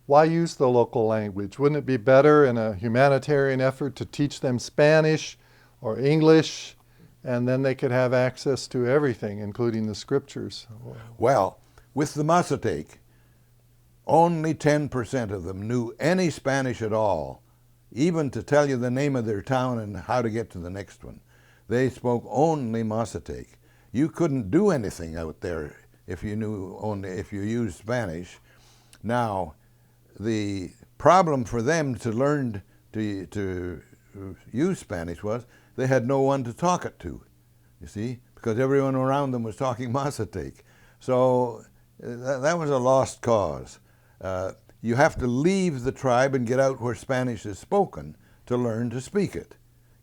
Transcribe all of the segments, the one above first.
Why use the local language? Wouldn't it be better in a humanitarian effort to teach them Spanish or English, and then they could have access to everything, including the scriptures? Well, with the Mazatec, only 10% of them knew any Spanish at all, even to tell you the name of their town and how to get to the next one. They spoke only Mazatec. You couldn't do anything out there if you used Spanish. Now, the problem for them to learn to use Spanish was they had no one to talk it to, you see, because everyone around them was talking Mazatec. So that was a lost cause. You have to leave the tribe and get out where Spanish is spoken to learn to speak it.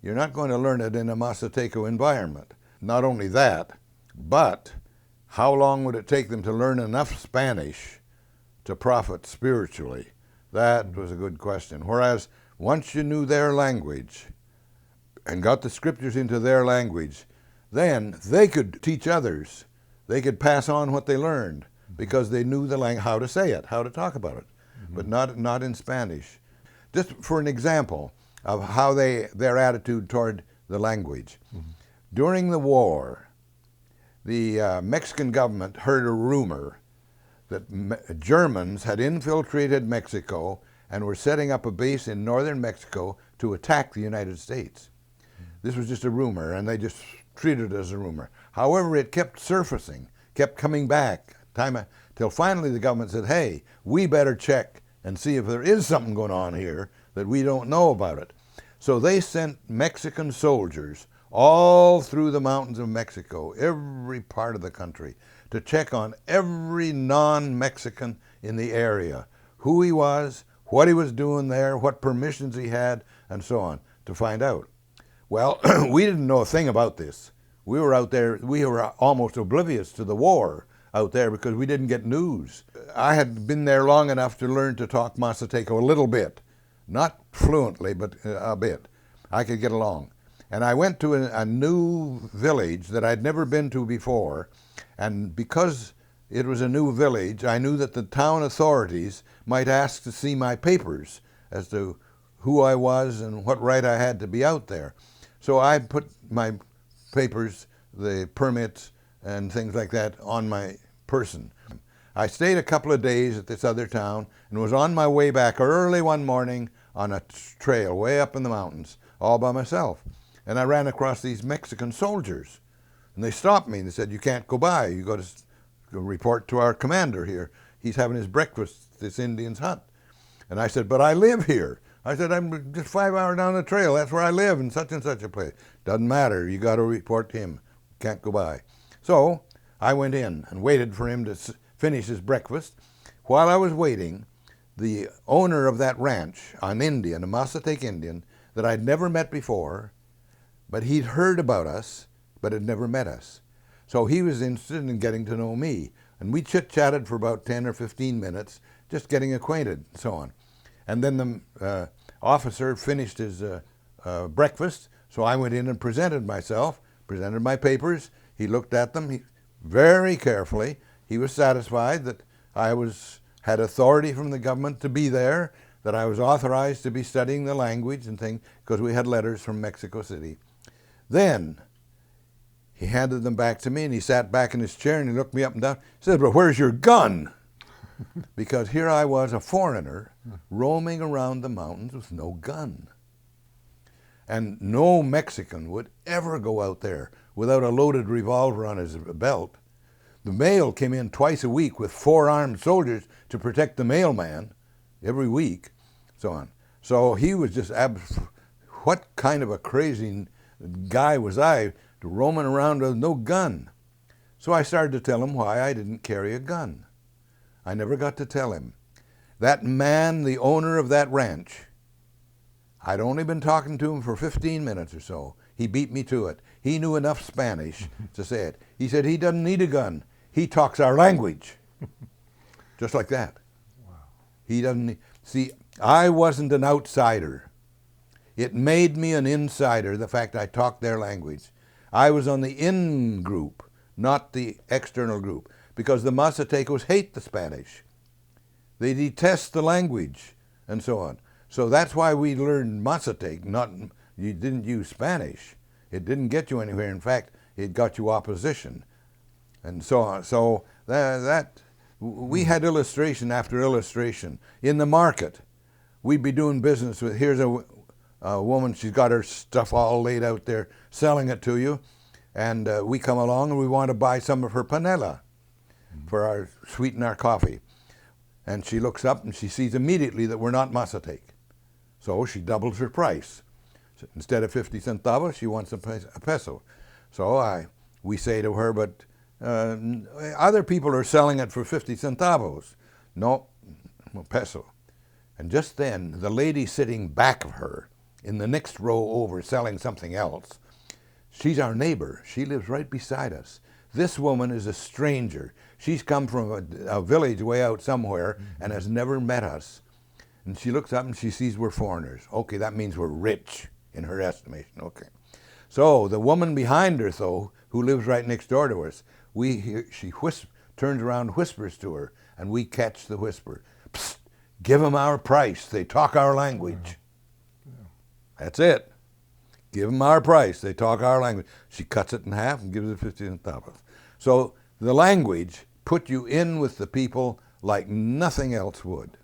You're not going to learn it in a Mazateco environment. Not only that, but how long would it take them to learn enough Spanish to profit spiritually? That was a good question. Whereas once you knew their language and got the scriptures into their language, then they could teach others. They could pass on what they learned because they knew the how to say it, how to talk about it, but not in Spanish. Just for an example of how their attitude toward the language. During the war, the Mexican government heard a rumor that Germans had infiltrated Mexico and were setting up a base in northern Mexico to attack the United States. This was just a rumor, and they just treated it as a rumor. However, it kept surfacing, kept coming back, till finally the government said, hey, we better check and see if there is something going on here that we don't know about it. So they sent Mexican soldiers all through the mountains of Mexico, every part of the country, to check on every non-Mexican in the area, who he was, what he was doing there, what permissions he had, and so on, to find out. Well, we didn't know a thing about this. We were out there, we were almost oblivious to the war out there because we didn't get news. I had been there long enough to learn to talk Mazateco a little bit, not fluently, but a bit. I could get along. And I went to a new village that I'd never been to before, and because it was a new village, I knew that the town authorities might ask to see my papers as to who I was and what right I had to be out there. So I put my papers, the permits, and things like that on my person. I stayed a couple of days at this other town and was on my way back early one morning on a trail way up in the mountains, all by myself. And I ran across these Mexican soldiers. And they stopped me and they said, you can't go by. You got to report to our commander here. He's having his breakfast at this Indian's hut. And I said, but I live here. I said, I'm just 5 hours down the trail. That's where I live in such and such a place. Doesn't matter. You got to report to him. Can't go by. So I went in and waited for him to finish his breakfast. While I was waiting, the owner of that ranch, an Indian, a Mazatec Indian, that I'd never met before, but he'd heard about us, but had never met us. So he was interested in getting to know me. And we chit-chatted for about 10 or 15 minutes, just getting acquainted and so on. And then the officer finished his breakfast, so I went in and presented myself, presented my papers. He looked at them very carefully. He was satisfied that I had authority from the government to be there, that I was authorized to be studying the language and things, because we had letters from Mexico City. Then he handed them back to me, and he sat back in his chair and he looked me up and down. He said, well, where's your gun? Because here I was, a foreigner, roaming around the mountains with no gun. And no Mexican would ever go out there without a loaded revolver on his belt. The mail came in twice a week with 4 armed soldiers to protect the mailman every week, so on. So he was just, what kind of a crazy guy was I to roaming around with no gun? So I started to tell him why I didn't carry a gun. I never got to tell him. That man, the owner of that ranch, I'd only been talking to him for 15 minutes or so. He beat me to it. He knew enough Spanish to say it. He said he doesn't need a gun. He talks our language. Just like that. Wow. He doesn't see, I wasn't an outsider. It made me an insider, the fact I talked their language. I was on the in group, not the external group, because the Mazatecos hate the Spanish. They detest the language, and so on. So that's why we learned Mazatec. You didn't use Spanish. It didn't get you anywhere. In fact, it got you opposition, and so on. So we had illustration after illustration in the market. We'd be doing business with. Here's a woman. She's got her stuff all laid out there, selling it to you, and we come along and we want to buy some of her panela for sweeten our coffee. And she looks up and she sees immediately that we're not Mazatec. So she doubles her price. So instead of 50 centavos, she wants a peso. So we say to her, but other people are selling it for 50 centavos. No, a peso. And just then, the lady sitting back of her in the next row over selling something else, she's our neighbor. She lives right beside us. This woman is a stranger. She's come from a village way out somewhere and has never met us. And she looks up and she sees we're foreigners. Okay, that means we're rich in her estimation. Okay. So the woman behind her, though, who lives right next door to us, she turns around, whispers to her, and we catch the whisper. Psst, give them our price. They talk our language. That's it. Give them our price. They talk our language. She cuts it in half and gives it 50 centavos. So the language put you in with the people like nothing else would.